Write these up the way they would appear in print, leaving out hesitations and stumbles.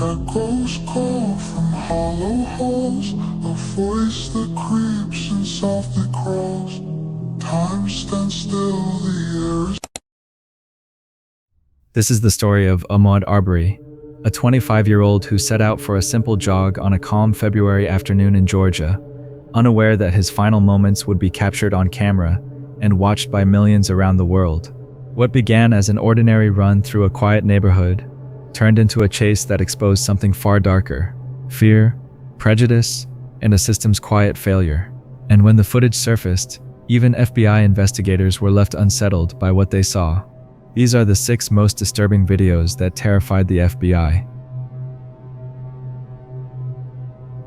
Echoes call from hollow halls, a voice that creeps and softly crawls. Time stands still, the air is... This is the story of Ahmaud Arbery, a 25-year-old who set out for a simple jog on a calm February afternoon in Georgia, unaware that his final moments would be captured on camera and watched by millions around the world. What began as an ordinary run through a quiet neighborhood turned into a chase that exposed something far darker: fear, prejudice, and a system's quiet failure. And when the footage surfaced, even FBI investigators were left unsettled by what they saw. These are the 6 most disturbing videos that terrified the FBI.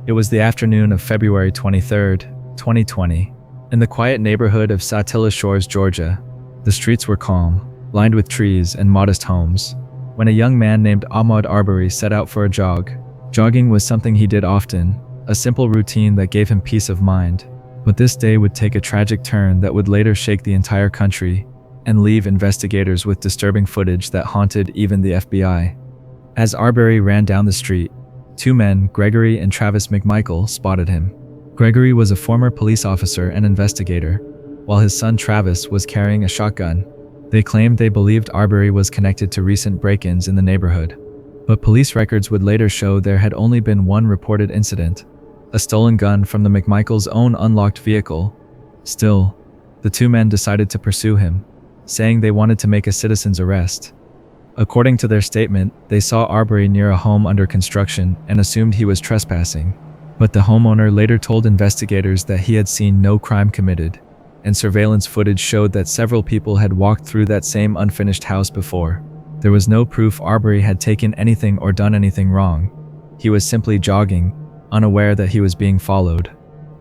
It was the afternoon of February 23, 2020, in the quiet neighborhood of Satilla Shores, Georgia. The streets were calm, lined with trees and modest homes, when a young man named Ahmaud Arbery set out for a jog. Jogging was something he did often, a simple routine that gave him peace of mind. But this day would take a tragic turn that would later shake the entire country and leave investigators with disturbing footage that haunted even the FBI. As Arbery ran down the street, 2 men, Gregory and Travis McMichael, spotted him. Gregory was a former police officer and investigator, while his son Travis was carrying a shotgun. They claimed they believed Arbery was connected to recent break-ins in the neighborhood. But police records would later show there had only been one reported incident: a stolen gun from the McMichaels' own unlocked vehicle. Still, the 2 men decided to pursue him, saying they wanted to make a citizen's arrest. According to their statement, they saw Arbery near a home under construction and assumed he was trespassing. But the homeowner later told investigators that he had seen no crime committed, and surveillance footage showed that several people had walked through that same unfinished house before. There was no proof Arbery had taken anything or done anything wrong. He was simply jogging, unaware that he was being followed.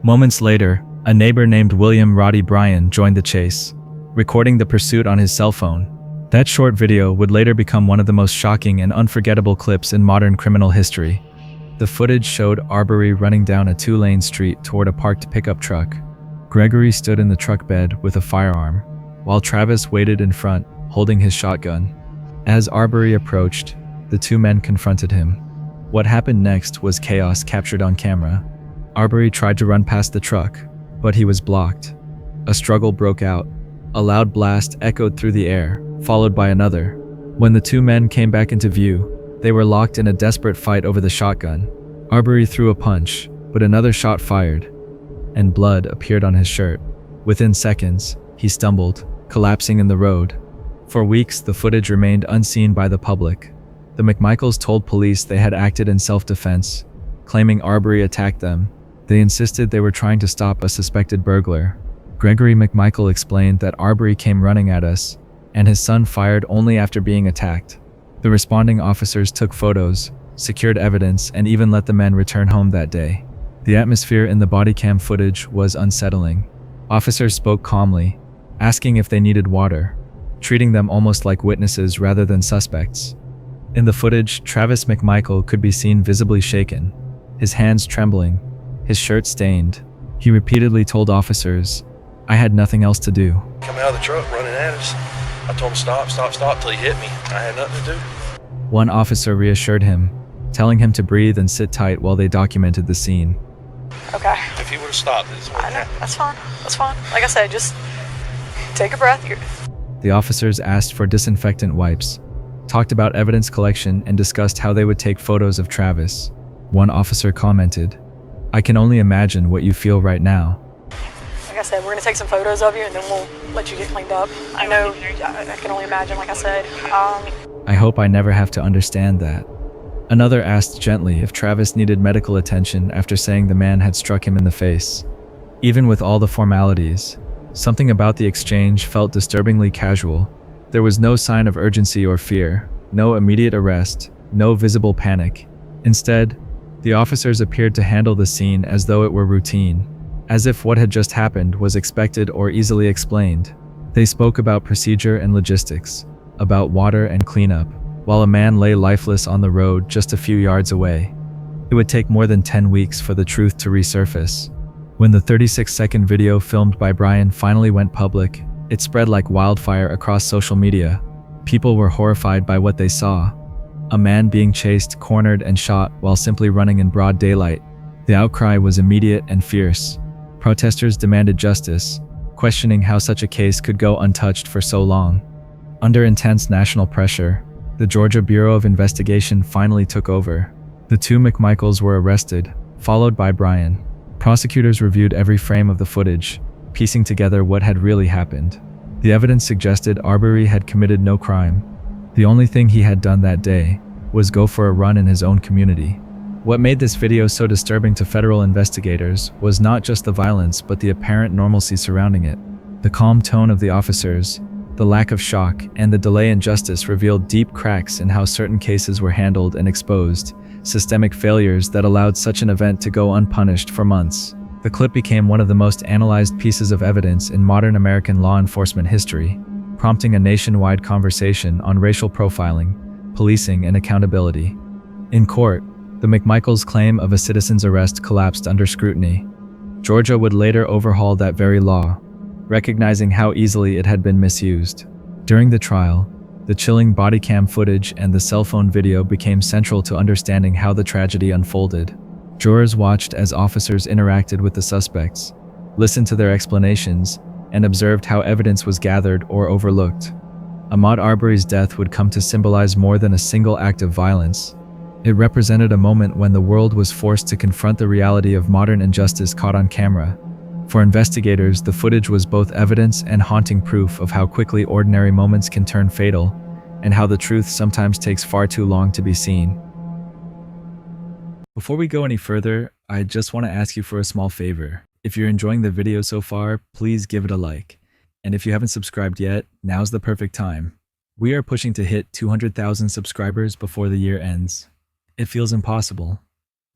Moments later, a neighbor named William Roddy Bryan joined the chase, recording the pursuit on his cell phone. That short video would later become one of the most shocking and unforgettable clips in modern criminal history. The footage showed Arbery running down a 2-lane street toward a parked pickup truck. Gregory stood in the truck bed with a firearm, while Travis waited in front, holding his shotgun. As Arbery approached, the 2 men confronted him. What happened next was chaos captured on camera. Arbery tried to run past the truck, but he was blocked. A struggle broke out. A loud blast echoed through the air, followed by another. When the 2 men came back into view, they were locked in a desperate fight over the shotgun. Arbery threw a punch, but another shot fired, and blood appeared on his shirt. Within seconds, he stumbled, collapsing in the road. For weeks, the footage remained unseen by the public. The McMichaels told police they had acted in self-defense, claiming Arbery attacked them. They insisted they were trying to stop a suspected burglar. Gregory McMichael explained that Arbery came running at us, and his son fired only after being attacked. The responding officers took photos, secured evidence, and even let the men return home that day. The atmosphere in the body cam footage was unsettling. Officers spoke calmly, asking if they needed water, treating them almost like witnesses rather than suspects. In the footage, Travis McMichael could be seen visibly shaken, his hands trembling, his shirt stained. He repeatedly told officers, "I had nothing else to do." Coming out of the truck running at us. I told him stop till he hit me. I had nothing to do. One officer reassured him, telling him to breathe and sit tight while they documented the scene. Okay. If he would have stopped, this I know. That's fine. That's fine. Like I said, just take a breath. The officers asked for disinfectant wipes, talked about evidence collection, and discussed how they would take photos of Travis. One officer commented, "I can only imagine what you feel right now." Like I said, we're going to take some photos of you and then we'll let you get cleaned up. I know, I can only imagine, like I said. I hope I never have to understand that. Another asked gently if Travis needed medical attention after saying the man had struck him in the face. Even with all the formalities, something about the exchange felt disturbingly casual. There was no sign of urgency or fear, no immediate arrest, no visible panic. Instead, the officers appeared to handle the scene as though it were routine, as if what had just happened was expected or easily explained. They spoke about procedure and logistics, about water and cleanup, while a man lay lifeless on the road just a few yards away. It would take more than 10 weeks for the truth to resurface. When the 36-second video filmed by Bryan finally went public, it spread like wildfire across social media. People were horrified by what they saw. A man being chased, cornered, and shot while simply running in broad daylight. The outcry was immediate and fierce. Protesters demanded justice, questioning how such a case could go untouched for so long. Under intense national pressure, the Georgia Bureau of Investigation finally took over. The two McMichaels were arrested, followed by Brian. Prosecutors reviewed every frame of the footage, piecing together what had really happened. The evidence suggested Arbery had committed no crime. The only thing he had done that day was go for a run in his own community. What made this video so disturbing to federal investigators was not just the violence but the apparent normalcy surrounding it. The calm tone of the officers, the lack of shock, and the delay in justice revealed deep cracks in how certain cases were handled and exposed systemic failures that allowed such an event to go unpunished for months. The clip became one of the most analyzed pieces of evidence in modern American law enforcement history, prompting a nationwide conversation on racial profiling, policing, and accountability. In court, the McMichaels' claim of a citizen's arrest collapsed under scrutiny. Georgia would later overhaul that very law, recognizing how easily it had been misused. During the trial, the chilling body cam footage and the cell phone video became central to understanding how the tragedy unfolded. Jurors watched as officers interacted with the suspects, listened to their explanations, and observed how evidence was gathered or overlooked. Ahmaud Arbery's death would come to symbolize more than a single act of violence. It represented a moment when the world was forced to confront the reality of modern injustice caught on camera. For investigators, the footage was both evidence and haunting proof of how quickly ordinary moments can turn fatal, and how the truth sometimes takes far too long to be seen. Before we go any further, I just want to ask you for a small favor. If you're enjoying the video so far, please give it a like. And if you haven't subscribed yet, now's the perfect time. We are pushing to hit 200,000 subscribers before the year ends. It feels impossible,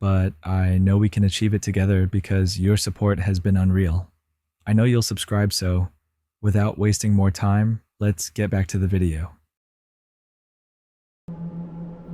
but I know we can achieve it together because your support has been unreal. I know you'll subscribe, so without wasting more time, let's get back to the video.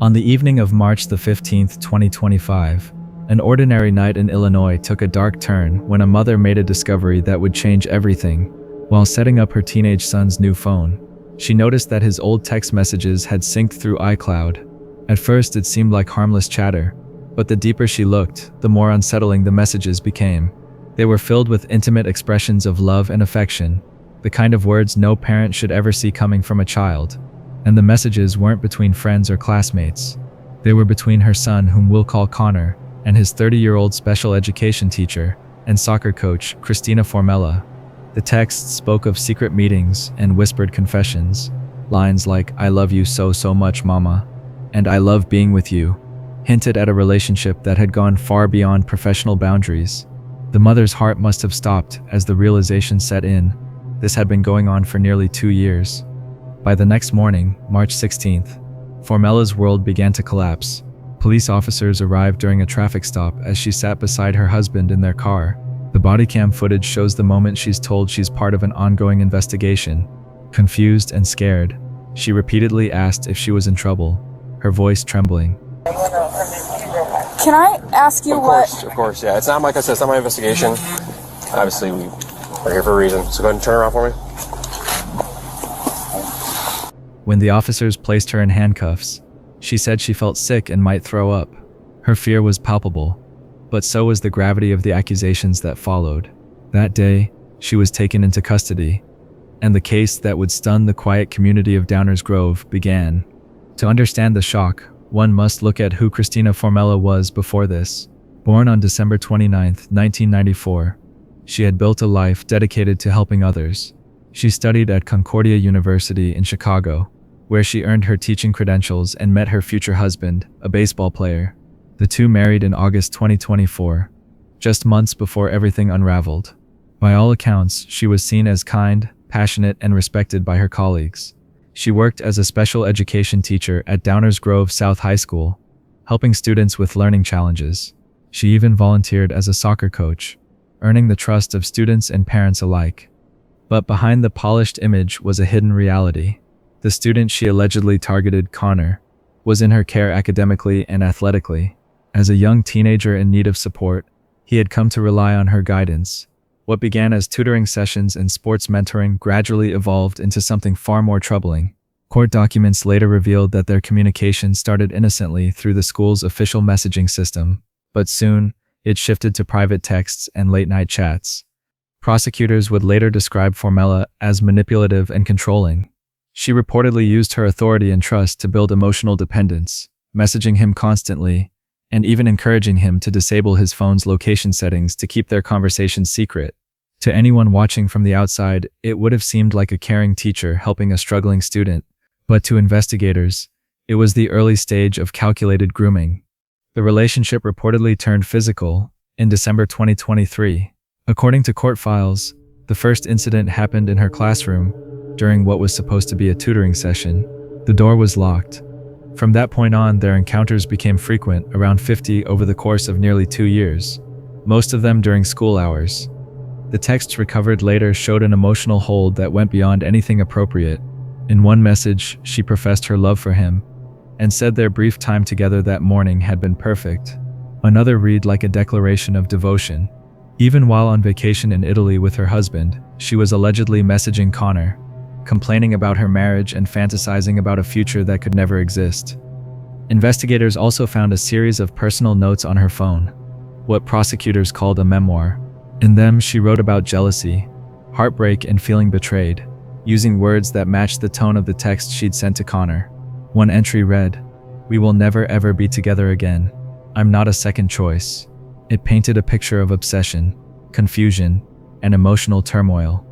On the evening of March the 15th, 2025, an ordinary night in Illinois took a dark turn when a mother made a discovery that would change everything. While setting up her teenage son's new phone, she noticed that his old text messages had synced through iCloud. At first, it seemed like harmless chatter, but the deeper she looked, the more unsettling the messages became. They were filled with intimate expressions of love and affection, the kind of words no parent should ever see coming from a child. And the messages weren't between friends or classmates. They were between her son, whom we'll call Connor, and his 30-year-old special education teacher and soccer coach, Christina Formella. The texts spoke of secret meetings and whispered confessions. Lines like, "I love you so much, Mama," and "I love being with you," hinted at a relationship that had gone far beyond professional boundaries. The mother's heart must have stopped as the realization set in. This had been going on for nearly 2 years. By the next morning, March 16th, Formella's world began to collapse. Police officers arrived during a traffic stop as she sat beside her husband in their car. The body cam footage shows the moment she's told she's part of an ongoing investigation. Confused and scared, she repeatedly asked if she was in trouble, her voice trembling. Can I ask you Of course, yeah. It's not, like I said, it's not my investigation. Obviously, we're here for a reason. So go ahead and turn around for me. When the officers placed her in handcuffs, she said she felt sick and might throw up. Her fear was palpable, but so was the gravity of the accusations that followed. That day, she was taken into custody, and the case that would stun the quiet community of Downers Grove began. To understand the shock, one must look at who Christina Formella was before this. Born on December 29, 1994, she had built a life dedicated to helping others. She studied at Concordia University in Chicago, where she earned her teaching credentials and met her future husband, a baseball player. The two married in August 2024, just months before everything unraveled. By all accounts, she was seen as kind, passionate, and respected by her colleagues. She worked as a special education teacher at Downers Grove South High School, helping students with learning challenges. She even volunteered as a soccer coach, earning the trust of students and parents alike. But behind the polished image was a hidden reality. The student she allegedly targeted, Connor, was in her care academically and athletically. As a young teenager in need of support, he had come to rely on her guidance. What began as tutoring sessions and sports mentoring gradually evolved into something far more troubling: Court documents later revealed that their communication started innocently through the school's official messaging system, but soon, it shifted to private texts and late-night chats. Prosecutors would later describe Formella as manipulative and controlling. She reportedly used her authority and trust to build emotional dependence, messaging him constantly, and even encouraging him to disable his phone's location settings to keep their conversations secret. To anyone watching from the outside, it would have seemed like a caring teacher helping a struggling student, but to investigators, it was the early stage of calculated grooming. The relationship reportedly turned physical in December 2023. According to court files, the first incident happened in her classroom during what was supposed to be a tutoring session. The door was locked. From that point on, their encounters became frequent, around 50 over the course of nearly 2 years, most of them during school hours. The texts recovered later showed an emotional hold that went beyond anything appropriate. In one message, she professed her love for him and said their brief time together that morning had been perfect. Another read like a declaration of devotion. Even while on vacation in Italy with her husband, she was allegedly messaging Connor, complaining about her marriage and fantasizing about a future that could never exist. Investigators also found a series of personal notes on her phone, what prosecutors called a memoir. In them, she wrote about jealousy, heartbreak, and feeling betrayed, using words that matched the tone of the text she'd sent to Connor. One entry read, "We will never ever be together again. I'm not a second choice." It painted a picture of obsession, confusion, and emotional turmoil.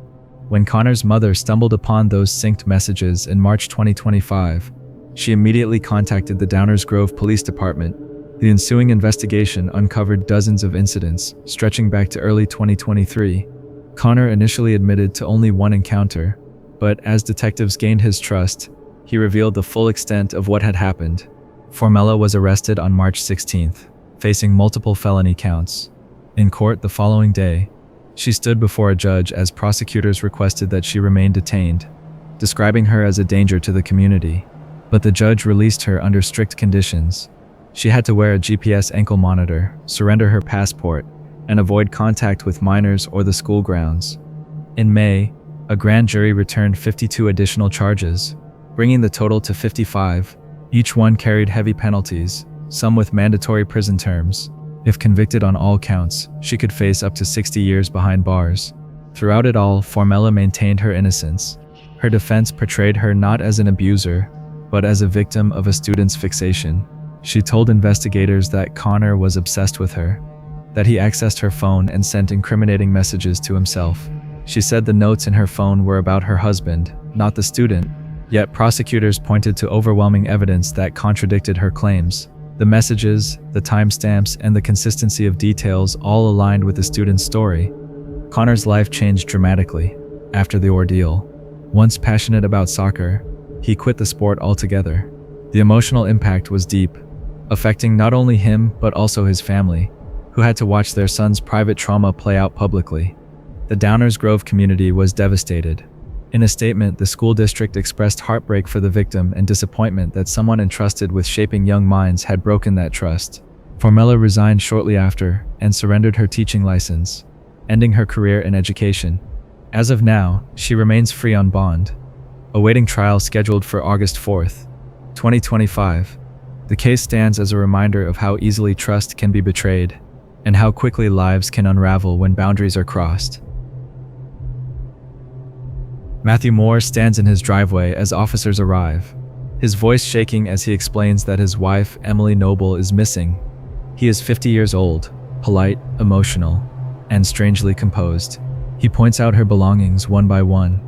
When Connor's mother stumbled upon those synced messages in March 2025, she immediately contacted the Downers Grove Police Department. The ensuing investigation uncovered dozens of incidents, stretching back to early 2023. Connor initially admitted to only one encounter, but as detectives gained his trust, he revealed the full extent of what had happened. Formella was arrested on March 16th, facing multiple felony counts. In court the following day, she stood before a judge as prosecutors requested that she remain detained, describing her as a danger to the community. But the judge released her under strict conditions. She had to wear a GPS ankle monitor, surrender her passport, and avoid contact with minors or the school grounds. In May, a grand jury returned 52 additional charges, bringing the total to 55. Each one carried heavy penalties, some with mandatory prison terms. If convicted on all counts, she could face up to 60 years behind bars. Throughout it all, Formella maintained her innocence. Her defense portrayed her not as an abuser, but as a victim of a student's fixation. She told investigators that Connor was obsessed with her, that he accessed her phone and sent incriminating messages to himself. She said the notes in her phone were about her husband, not the student, yet prosecutors pointed to overwhelming evidence that contradicted her claims. The messages, the timestamps, and the consistency of details all aligned with the student's story. Connor's life changed dramatically after the ordeal. Once passionate about soccer, he quit the sport altogether. The emotional impact was deep, affecting not only him but also his family, who had to watch their son's private trauma play out publicly. The Downers Grove community was devastated. In a statement, the school district expressed heartbreak for the victim and disappointment that someone entrusted with shaping young minds had broken that trust. Formella resigned shortly after and surrendered her teaching license, ending her career in education. As of now, she remains free on bond, awaiting trial scheduled for August 4th, 2025. The case stands as a reminder of how easily trust can be betrayed and how quickly lives can unravel when boundaries are crossed. Matthew Moore stands in his driveway as officers arrive, his voice shaking as he explains that his wife, Emily Noble, is missing. He is 50 years old, polite, emotional, and strangely composed. He points out her belongings one by one.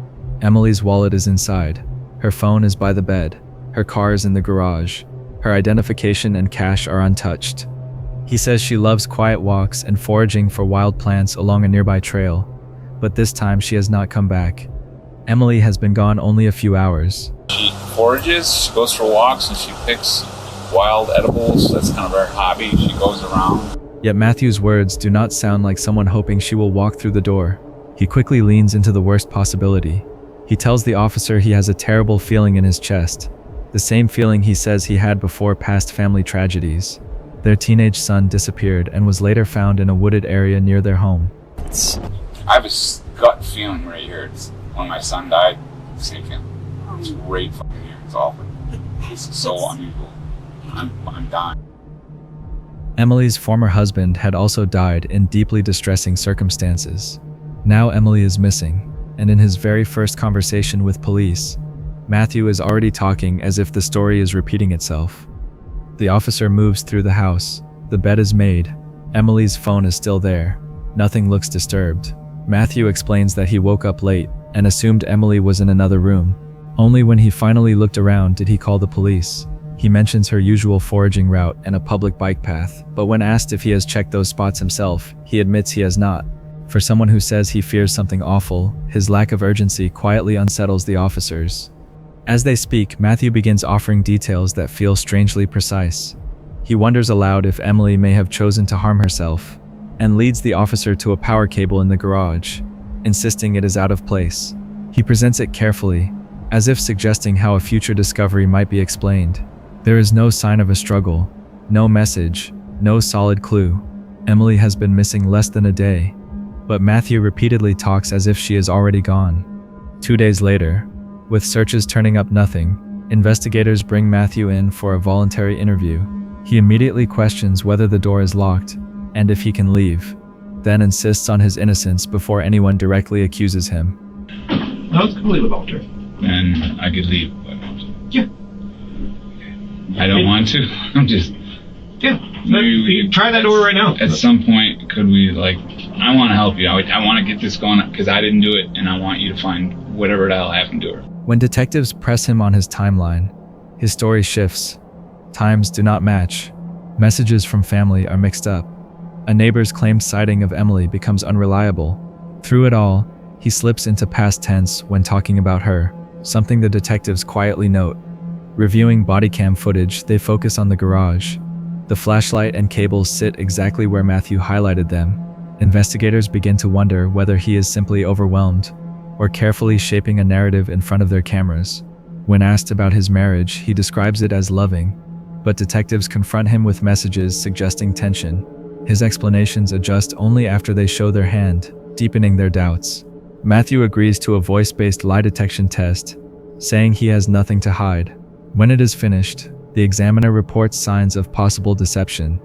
Emily's wallet is inside, her phone is by the bed, her car is in the garage, her identification and cash are untouched. He says she loves quiet walks and foraging for wild plants along a nearby trail, but this time she has not come back. Emily has been gone only a few hours. She forages, she goes for walks, and she picks wild edibles. That's kind of her hobby. She goes around. Yet Matthew's words do not sound like someone hoping she will walk through the door. He quickly leans into the worst possibility. He tells the officer he has a terrible feeling in his chest, the same feeling he says he had before past family tragedies. Their teenage son disappeared and was later found in a wooded area near their home. I have a gut feeling right here. When my son died, same feeling. It's great fucking here. It's awful. This is so unusual. I'm dying. Emily's former husband had also died in deeply distressing circumstances. Now Emily is missing, and in his very first conversation with police, Matthew is already talking as if the story is repeating itself. The officer moves through the house. The bed is made. Emily's phone is still there. Nothing looks disturbed. Matthew explains that he woke up late and assumed Emily was in another room. Only when he finally looked around did he call the police. He mentions her usual foraging route and a public bike path, but when asked if he has checked those spots himself, he admits he has not. For someone who says he fears something awful, his lack of urgency quietly unsettles the officers. As they speak, Matthew begins offering details that feel strangely precise. He wonders aloud if Emily may have chosen to harm herself, and leads the officer to a power cable in the garage, insisting it is out of place. He presents it carefully, as if suggesting how a future discovery might be explained. There is no sign of a struggle, no message, no solid clue. Emily has been missing less than a day, but Matthew repeatedly talks as if she is already gone. 2 days later, with searches turning up nothing, investigators bring Matthew in for a voluntary interview. He immediately questions whether the door is locked and if he can leave, then insists on his innocence before anyone directly accuses him. I was completely Walter. And I could leave. Yeah. I don't want to. I'm just. Yeah. Maybe Try that door right now. At some point, could we, like, I want to help you. I want to get this going because I didn't do it, and I want you to find whatever the hell happened to her. When detectives press him on his timeline, his story shifts. Times do not match. Messages from family are mixed up. A neighbor's claimed sighting of Emily becomes unreliable. Through it all, he slips into past tense when talking about her, something the detectives quietly note. Reviewing body cam footage, they focus on the garage. The flashlight and cables sit exactly where Matthew highlighted them. Investigators begin to wonder whether he is simply overwhelmed or carefully shaping a narrative in front of their cameras. When asked about his marriage, he describes it as loving, but detectives confront him with messages suggesting tension. His explanations adjust only after they show their hand, deepening their doubts. Matthew agrees to a voice-based lie detection test, saying he has nothing to hide. When it is finished, the examiner reports signs of possible deception,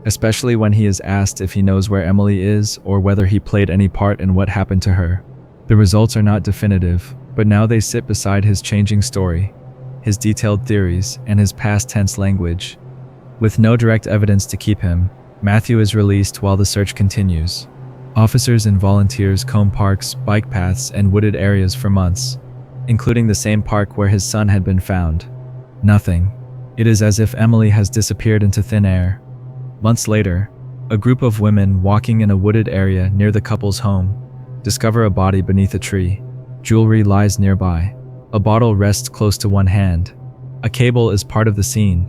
especially when he is asked if he knows where Emily is or whether he played any part in what happened to her. The results are not definitive, but now they sit beside his changing story, his detailed theories, and his past tense language. With no direct evidence to keep him, Matthew is released while the search continues. Officers and volunteers comb parks, bike paths, and wooded areas for months, including the same park where his son had been found. Nothing. It is as if Emily has disappeared into thin air. Months later, a group of women walking in a wooded area near the couple's home discover a body beneath a tree. Jewelry lies nearby. A bottle rests close to one hand. A cable is part of the scene.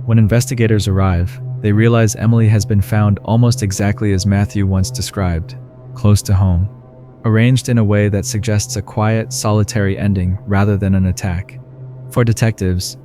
When investigators arrive, they realize Emily has been found almost exactly as Matthew once described, close to home, arranged in a way that suggests a quiet, solitary ending rather than an attack. For detectives,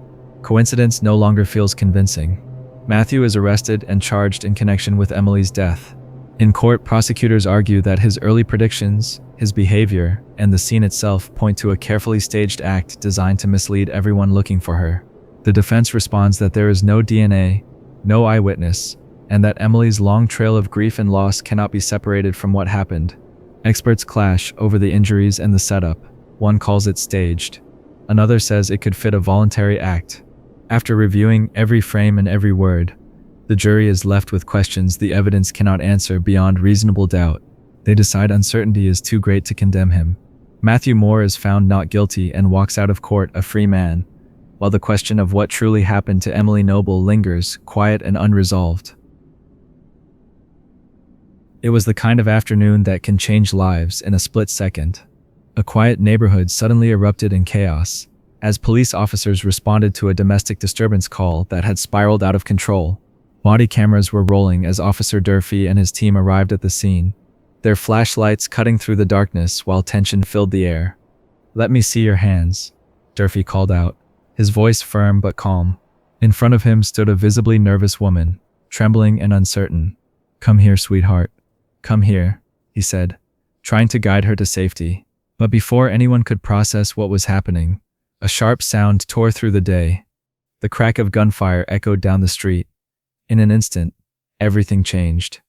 coincidence no longer feels convincing. Matthew is arrested and charged in connection with Emily's death. In court, prosecutors argue that his early predictions, his behavior, and the scene itself point to a carefully staged act designed to mislead everyone looking for her. The defense responds that there is no DNA, no eyewitness, and that Emily's long trail of grief and loss cannot be separated from what happened. Experts clash over the injuries and the setup. One calls it staged. Another says it could fit a voluntary act. After reviewing every frame and every word, the jury is left with questions the evidence cannot answer beyond reasonable doubt. They decide uncertainty is too great to condemn him. Matthew Moore is found not guilty and walks out of court a free man, while the question of what truly happened to Emily Noble lingers, quiet and unresolved. It was the kind of afternoon that can change lives in a split second. A quiet neighborhood suddenly erupted in chaos, as police officers responded to a domestic disturbance call that had spiraled out of control. Body cameras were rolling as Officer Durfee and his team arrived at the scene, their flashlights cutting through the darkness while tension filled the air. "Let me see your hands," Durfee called out, his voice firm but calm. In front of him stood a visibly nervous woman, trembling and uncertain. "Come here, sweetheart. Come here," he said, trying to guide her to safety. But before anyone could process what was happening, A sharp sound tore through the day. The crack of gunfire echoed down the street. In an instant, everything changed.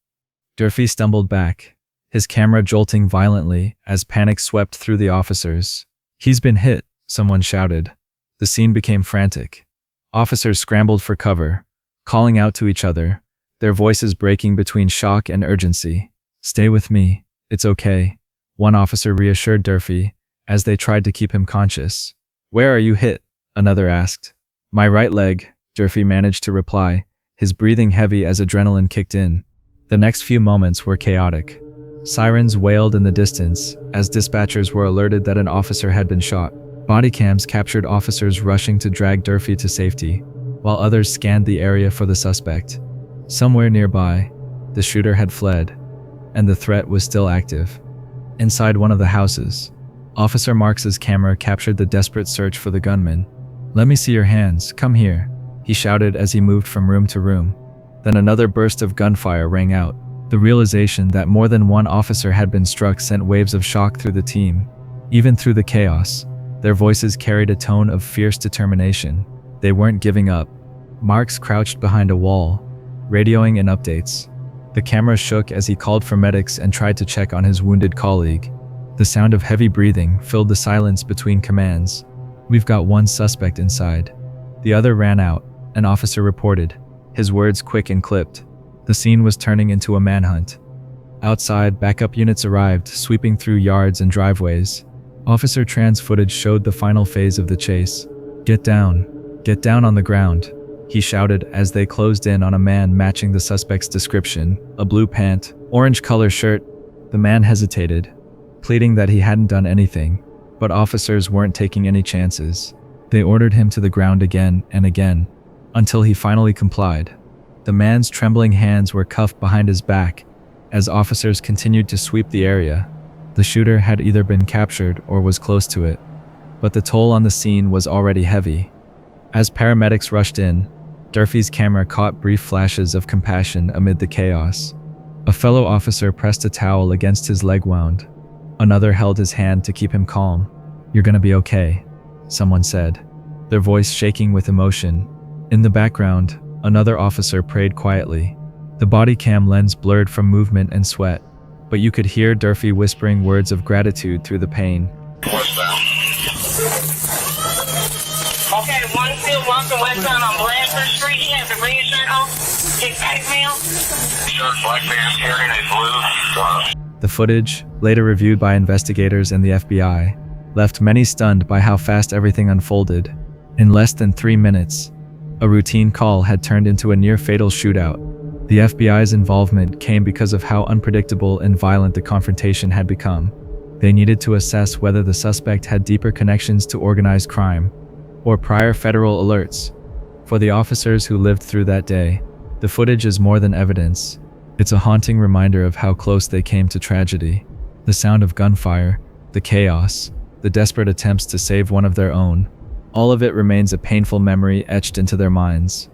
Durfee stumbled back, his camera jolting violently as panic swept through the officers. "He's been hit," someone shouted. The scene became frantic. Officers scrambled for cover, calling out to each other, their voices breaking between shock and urgency. "Stay with me, it's okay," one officer reassured Durfee as they tried to keep him conscious. "Where are you hit?" another asked. "My right leg," Durfee managed to reply, his breathing heavy as adrenaline kicked in. The next few moments were chaotic. Sirens wailed in the distance as dispatchers were alerted that an officer had been shot. Body cams captured officers rushing to drag Durfee to safety, while others scanned the area for the suspect. Somewhere nearby, the shooter had fled, and the threat was still active. Inside one of the houses, Officer Marks's camera captured the desperate search for the gunman. "Let me see your hands, come here," he shouted as he moved from room to room. Then another burst of gunfire rang out. The realization that more than one officer had been struck sent waves of shock through the team. Even through the chaos, their voices carried a tone of fierce determination. They weren't giving up. Marks crouched behind a wall, radioing in updates. The camera shook as he called for medics and tried to check on his wounded colleague. The sound of heavy breathing filled the silence between commands. "We've got one suspect inside." The other ran out, an officer reported, his words quick and clipped. The scene was turning into a manhunt. Outside, backup units arrived, sweeping through yards and driveways. Officer Tran's footage showed the final phase of the chase. Get down on the ground," he shouted as they closed in on a man matching the suspect's description, a blue pant, orange color shirt. The man hesitated, pleading that he hadn't done anything, but officers weren't taking any chances. They ordered him to the ground again and again, until he finally complied. The man's trembling hands were cuffed behind his back as officers continued to sweep the area. The shooter had either been captured or was close to it, but the toll on the scene was already heavy. As paramedics rushed in, Durfee's camera caught brief flashes of compassion amid the chaos. A fellow officer pressed a towel against his leg wound. Another held his hand to keep him calm. "You're gonna be okay," someone said, their voice shaking with emotion. In the background, another officer prayed quietly. The body cam lens blurred from movement and sweat, but you could hear Durfee whispering words of gratitude through the pain. What's that? Okay, 121 westbound on Blanford Street. He has a red shirt on. Hispanic male. Shirt, black man, carrying a blue. The footage, later reviewed by investigators and the FBI, left many stunned by how fast everything unfolded. In less than 3 minutes, a routine call had turned into a near-fatal shootout. The FBI's involvement came because of how unpredictable and violent the confrontation had become. They needed to assess whether the suspect had deeper connections to organized crime or prior federal alerts. For the officers who lived through that day, the footage is more than evidence. It's a haunting reminder of how close they came to tragedy. The sound of gunfire, the chaos, the desperate attempts to save one of their own. All of it remains a painful memory etched into their minds.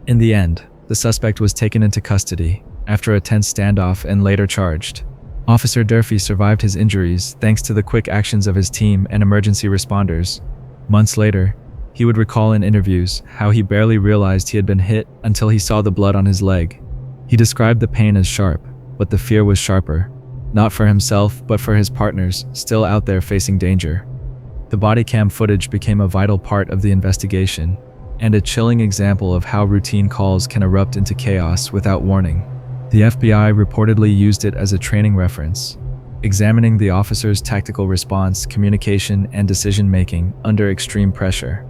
In the end, the suspect was taken into custody after a tense standoff and later charged. Officer Durfee survived his injuries thanks to the quick actions of his team and emergency responders. Months later, he would recall in interviews how he barely realized he had been hit until he saw the blood on his leg. He described the pain as sharp, but the fear was sharper. Not for himself, but for his partners, still out there facing danger. The body cam footage became a vital part of the investigation, and a chilling example of how routine calls can erupt into chaos without warning. The FBI reportedly used it as a training reference, examining the officer's tactical response, communication, and decision-making under extreme pressure.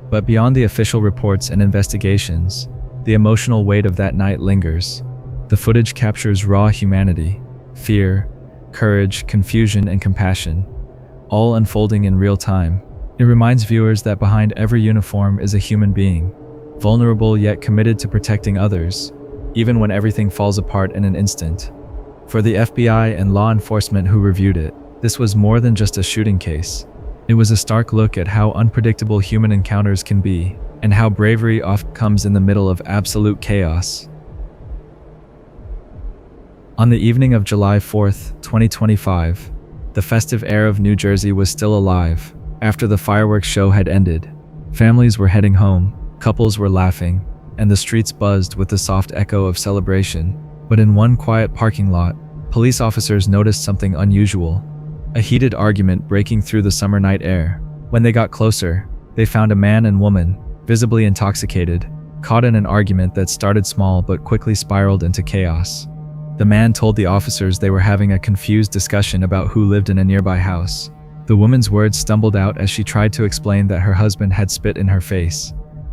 But beyond the official reports and investigations, the emotional weight of that night lingers. The footage captures raw humanity, fear, courage, confusion, and compassion, all unfolding in real time. It reminds viewers that behind every uniform is a human being, vulnerable yet committed to protecting others, even when everything falls apart in an instant. For the FBI and law enforcement who reviewed it, this was more than just a shooting case. It was a stark look at how unpredictable human encounters can be, and how bravery often comes in the middle of absolute chaos. On the evening of July 4th, 2025, the festive air of New Jersey was still alive. After the fireworks show had ended, families were heading home, couples were laughing, and the streets buzzed with the soft echo of celebration. But in one quiet parking lot, police officers noticed something unusual. A heated argument breaking through the summer night air. When they got closer, they found a man and woman, visibly intoxicated, caught in an argument that started small but quickly spiraled into chaos. The man told the officers they were having a confused discussion about who lived in a nearby house. The woman's words stumbled out as she tried to explain that her husband had spit in her face.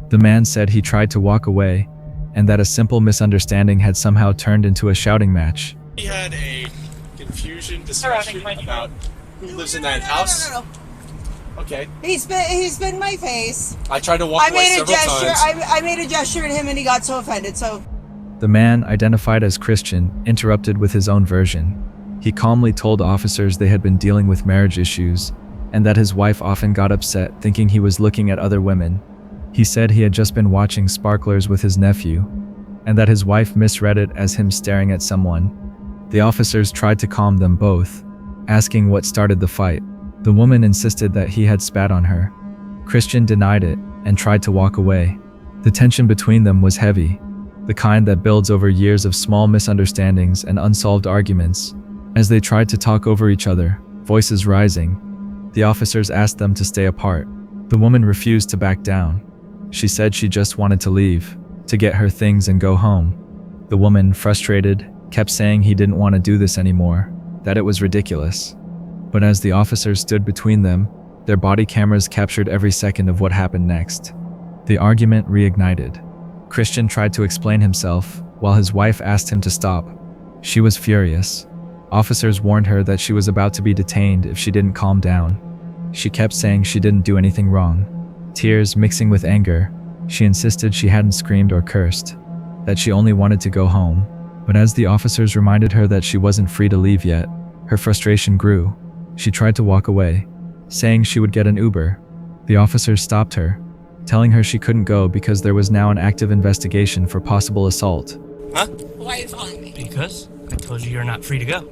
The man said he tried to walk away, and that a simple misunderstanding had somehow turned into a shouting match. We had a confusion discussion about who lives in that house. No. Okay. He spit in my face. I tried to walk away several times. I made a gesture at him and he got so offended, so... The man, identified as Christian, interrupted with his own version. He calmly told officers they had been dealing with marriage issues, and that his wife often got upset thinking he was looking at other women. He said he had just been watching Sparklers with his nephew, and that his wife misread it as him staring at someone. The officers tried to calm them both, asking what started the fight. The woman insisted that he had spat on her. Christian denied it and tried to walk away. The tension between them was heavy, the kind that builds over years of small misunderstandings and unsolved arguments. As they tried to talk over each other, voices rising, the officers asked them to stay apart. The woman refused to back down. She said she just wanted to leave, to get her things and go home. The woman, frustrated, kept saying he didn't want to do this anymore, that it was ridiculous. But as the officers stood between them, their body cameras captured every second of what happened next. The argument reignited. Christian tried to explain himself, while his wife asked him to stop. She was furious. Officers warned her that she was about to be detained if she didn't calm down. She kept saying she didn't do anything wrong. Tears mixing with anger, she insisted she hadn't screamed or cursed, that she only wanted to go home. But as the officers reminded her that she wasn't free to leave yet, her frustration grew. She tried to walk away, saying she would get an Uber. The officers stopped her, telling her she couldn't go because there was now an active investigation for possible assault. Huh? Why are you following me? Because I told you you're not free to go.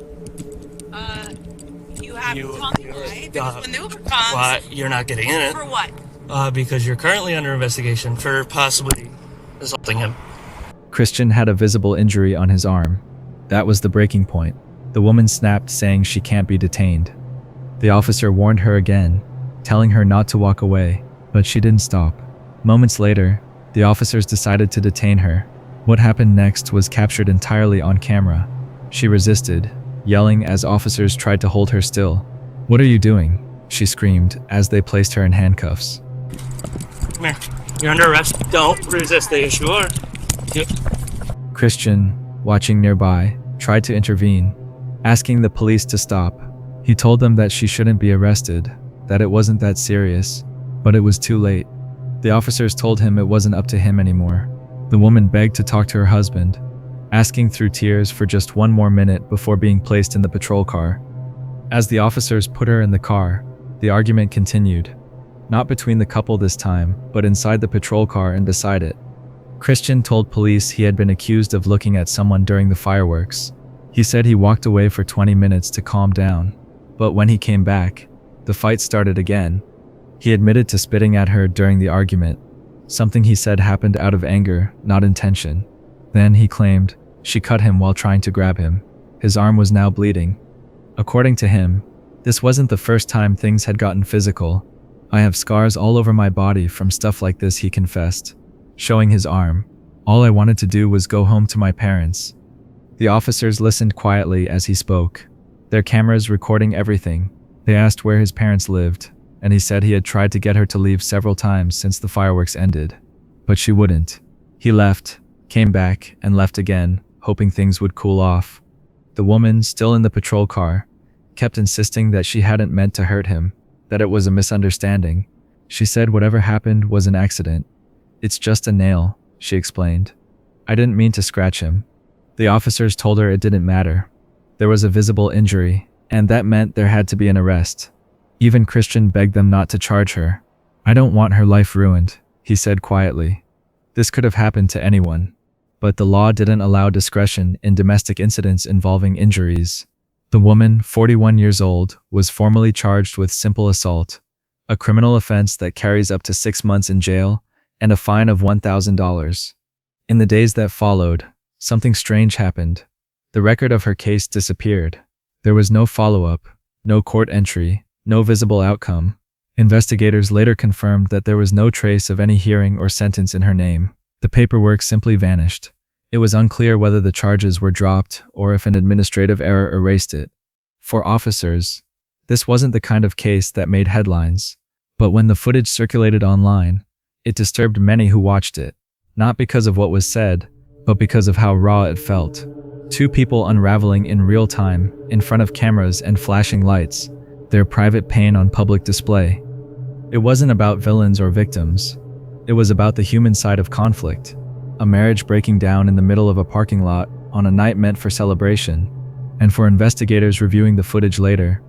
You have to tell me why, because when the Uber comes... Why? You're not getting in it. For what? Because you're currently under investigation for possibly assaulting him. Christian had a visible injury on his arm. That was the breaking point. The woman snapped, saying she can't be detained. The officer warned her again, telling her not to walk away, but she didn't stop. Moments later, the officers decided to detain her. What happened next was captured entirely on camera. She resisted, yelling as officers tried to hold her still. "What are you doing?" she screamed as they placed her in handcuffs. Come here. You're under arrest. Don't resist the issue. Yep. Christian, watching nearby, tried to intervene, asking the police to stop. He told them that she shouldn't be arrested, that it wasn't that serious, but it was too late. The officers told him it wasn't up to him anymore. The woman begged to talk to her husband, asking through tears for just one more minute before being placed in the patrol car. As the officers put her in the car, the argument continued. Not between the couple this time, but inside the patrol car and beside it. Christian told police he had been accused of looking at someone during the fireworks. He said he walked away for 20 minutes to calm down, but when he came back, the fight started again. He admitted to spitting at her during the argument, something he said happened out of anger, not intention. Then he claimed she cut him while trying to grab him. His arm was now bleeding. According to him, this wasn't the first time things had gotten physical. "I have scars all over my body from stuff like this," he confessed, showing his arm. "All I wanted to do was go home to my parents." The officers listened quietly as he spoke, their cameras recording everything. They asked where his parents lived, and he said he had tried to get her to leave several times since the fireworks ended, but she wouldn't. He left, came back, and left again, hoping things would cool off. The woman, still in the patrol car, kept insisting that she hadn't meant to hurt him, that it was a misunderstanding. She said whatever happened was an accident. "It's just a nail," she explained. "I didn't mean to scratch him." The officers told her it didn't matter. There was a visible injury, and that meant there had to be an arrest. Even Christian begged them not to charge her. "I don't want her life ruined," he said quietly. This could have happened to anyone, but the law didn't allow discretion in domestic incidents involving injuries. The woman, 41 years old, was formally charged with simple assault, a criminal offense that carries up to 6 months in jail and a fine of $1,000. In the days that followed, something strange happened. The record of her case disappeared. There was no follow-up, no court entry, no visible outcome. Investigators later confirmed that there was no trace of any hearing or sentence in her name. The paperwork simply vanished. It was unclear whether the charges were dropped or if an administrative error erased it. For officers, this wasn't the kind of case that made headlines. But when the footage circulated online, it disturbed many who watched it. Not because of what was said, but because of how raw it felt. Two people unraveling in real time, in front of cameras and flashing lights, their private pain on public display. It wasn't about villains or victims. It was about the human side of conflict. A marriage breaking down in the middle of a parking lot on a night meant for celebration. And for investigators reviewing the footage later,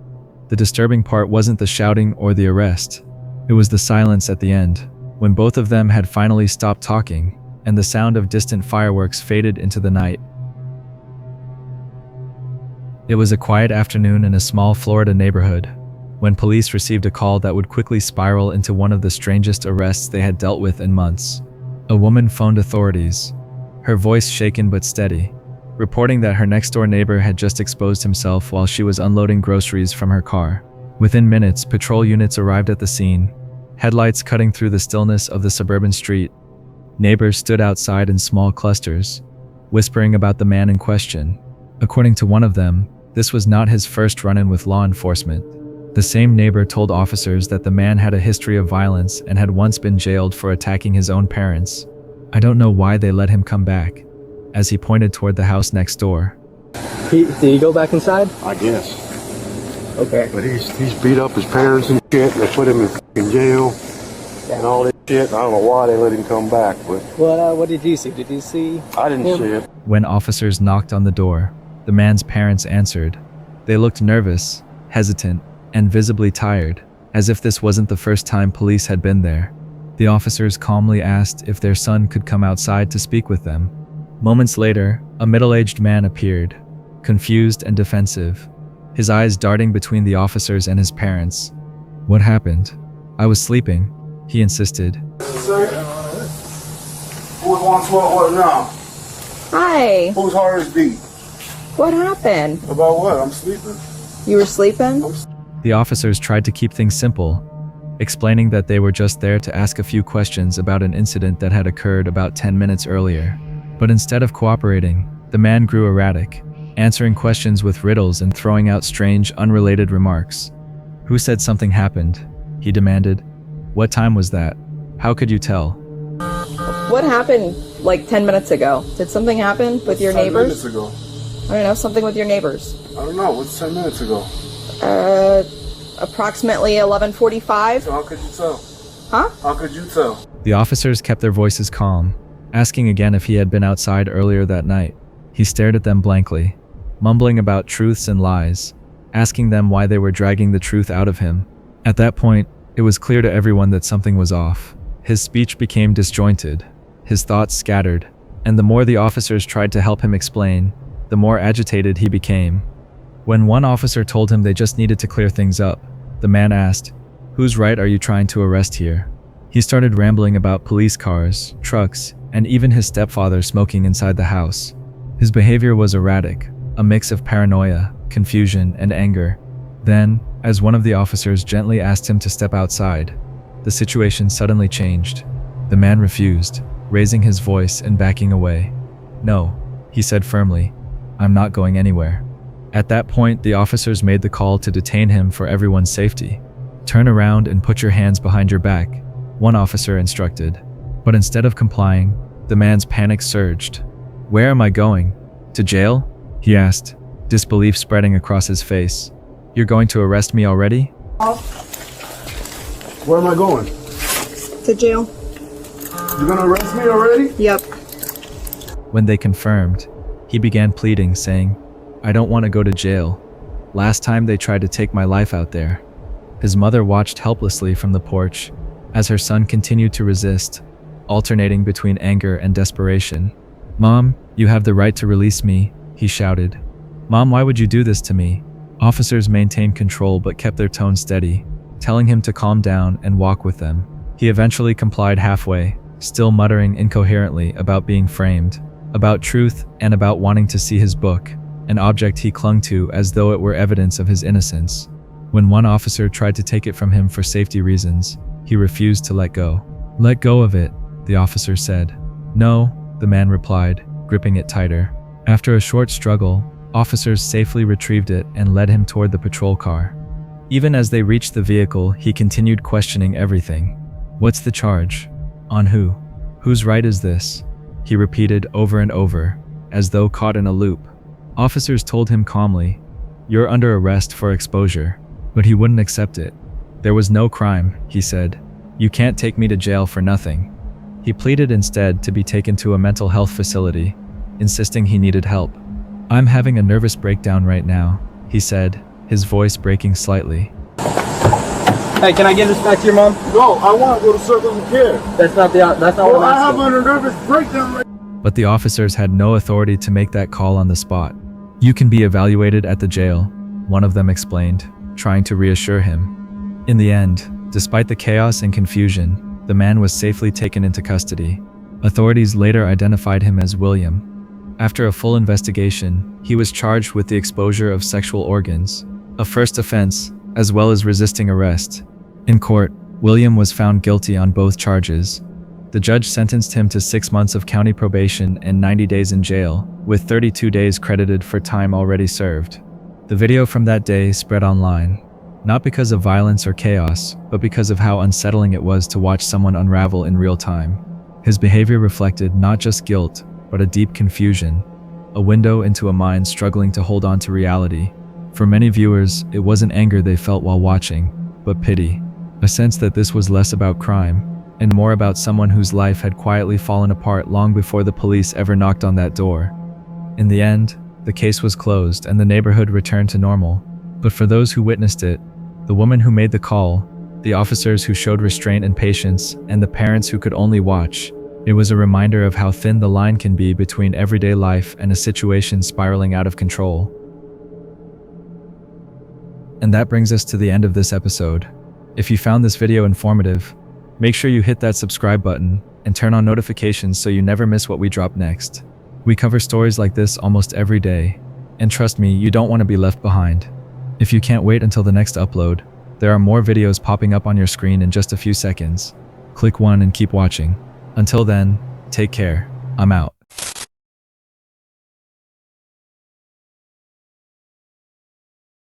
the disturbing part wasn't the shouting or the arrest. It was the silence at the end, when both of them had finally stopped talking, and the sound of distant fireworks faded into the night. It was a quiet afternoon in a small Florida neighborhood, when police received a call that would quickly spiral into one of the strangest arrests they had dealt with in months. A woman phoned authorities, her voice shaken but steady, reporting that her next-door neighbor had just exposed himself while she was unloading groceries from her car. Within minutes, patrol units arrived at the scene, headlights cutting through the stillness of the suburban street. Neighbors stood outside in small clusters, whispering about the man in question. According to one of them, this was not his first run-in with law enforcement. The same neighbor told officers that the man had a history of violence and had once been jailed for attacking his own parents. "I don't know why they let him come back," as he pointed toward the house next door. Did he go back inside? I guess. Okay. But he's beat up his parents and shit, and they put him in jail and all this shit. I don't know why they let him come back, but... What did you see? Did you see I didn't see it. When officers knocked on the door, the man's parents answered. They looked nervous, hesitant, and visibly tired, as if this wasn't the first time police had been there. The officers calmly asked if their son could come outside to speak with them. Moments later, a middle-aged man appeared, confused and defensive, his eyes darting between the officers and his parents. "What happened? I was sleeping," he insisted. Sir? Who's 112 what now? Hi. Whose heart is beat? What happened? About what? I'm sleeping. You were sleeping? The officers tried to keep things simple, explaining that they were just there to ask a few questions about an incident that had occurred about 10 minutes earlier. But instead of cooperating, the man grew erratic, answering questions with riddles and throwing out strange, unrelated remarks. "Who said something happened?" he demanded. "What time was that? How could you tell?" What happened like 10 minutes ago? Did something happen with your 10 neighbors? minutes ago. I don't know, something with your neighbors. I don't know. What's 10 minutes ago? Approximately 11:45. So how could you tell? Huh? How could you tell? The officers kept their voices calm, asking again if he had been outside earlier that night. He stared at them blankly, mumbling about truths and lies, asking them why they were dragging the truth out of him. At that point, it was clear to everyone that something was off. His speech became disjointed, his thoughts scattered, and the more the officers tried to help him explain, the more agitated he became. When one officer told him they just needed to clear things up, the man asked, "Whose right are you trying to arrest here?" He started rambling about police cars, trucks, and even his stepfather smoking inside the house. His behavior was erratic, a mix of paranoia, confusion, and anger. Then, as one of the officers gently asked him to step outside, the situation suddenly changed. The man refused, raising his voice and backing away. "No," he said firmly, "I'm not going anywhere." At that point, the officers made the call to detain him for everyone's safety. "Turn around and put your hands behind your back," one officer instructed. But instead of complying, the man's panic surged. "Where am I going? To jail?" he asked, disbelief spreading across his face. "You're going to arrest me already?" Where am I going? To jail. You're gonna arrest me already? Yep. When they confirmed, he began pleading, saying, "I don't want to go to jail. Last time they tried to take my life out there." His mother watched helplessly from the porch as her son continued to resist, alternating between anger and desperation. "Mom, you have the right to release me," he shouted. "Mom, why would you do this to me?" Officers maintained control but kept their tone steady. telling him to calm down and walk with them. He eventually complied halfway, still muttering incoherently about being framed, about truth, and about wanting to see his book, an object he clung to as though it were evidence of his innocence. When one officer tried to take it from him for safety reasons, he refused to let go. "Let go of it," the officer said. "No," the man replied, gripping it tighter. After a short struggle, officers safely retrieved it and led him toward the patrol car. Even as they reached the vehicle, he continued questioning everything. "What's the charge? On who? Whose right is this?" he repeated over and over, as though caught in a loop. Officers told him calmly, "You're under arrest for exposure," but he wouldn't accept it. "There was no crime," he said. "You can't take me to jail for nothing." He pleaded instead to be taken to a mental health facility, insisting he needed help. "I'm having a nervous breakdown right now," he said, his voice breaking slightly. Hey, can I give this back to your mom? No, I want to go to Circles of Care. That's not Well, I have a nervous breakdown right now. But the officers had no authority to make that call on the spot. "You can be evaluated at the jail," one of them explained, trying to reassure him. In the end, despite the chaos and confusion, the man was safely taken into custody. Authorities later identified him as William. After a full investigation, he was charged with the exposure of sexual organs, a first offense, as well as resisting arrest. In court, William was found guilty on both charges. The judge sentenced him to 6 months of county probation and 90 days in jail, with 32 days credited for time already served. The video from that day spread online, not because of violence or chaos, but because of how unsettling it was to watch someone unravel in real time. His behavior reflected not just guilt, but a deep confusion, a window into a mind struggling to hold on to reality. For many viewers, it wasn't anger they felt while watching, but pity, a sense that this was less about crime, and more about someone whose life had quietly fallen apart long before the police ever knocked on that door. In the end, the case was closed and the neighborhood returned to normal. But for those who witnessed it, the woman who made the call, the officers who showed restraint and patience, and the parents who could only watch, it was a reminder of how thin the line can be between everyday life and a situation spiraling out of control. And that brings us to the end of this episode. If you found this video informative, make sure you hit that subscribe button and turn on notifications so you never miss what we drop next. We cover stories like this almost every day, and trust me, you don't want to be left behind. If you can't wait until the next upload, there are more videos popping up on your screen in just a few seconds. Click one and keep watching. Until then, take care. I'm out.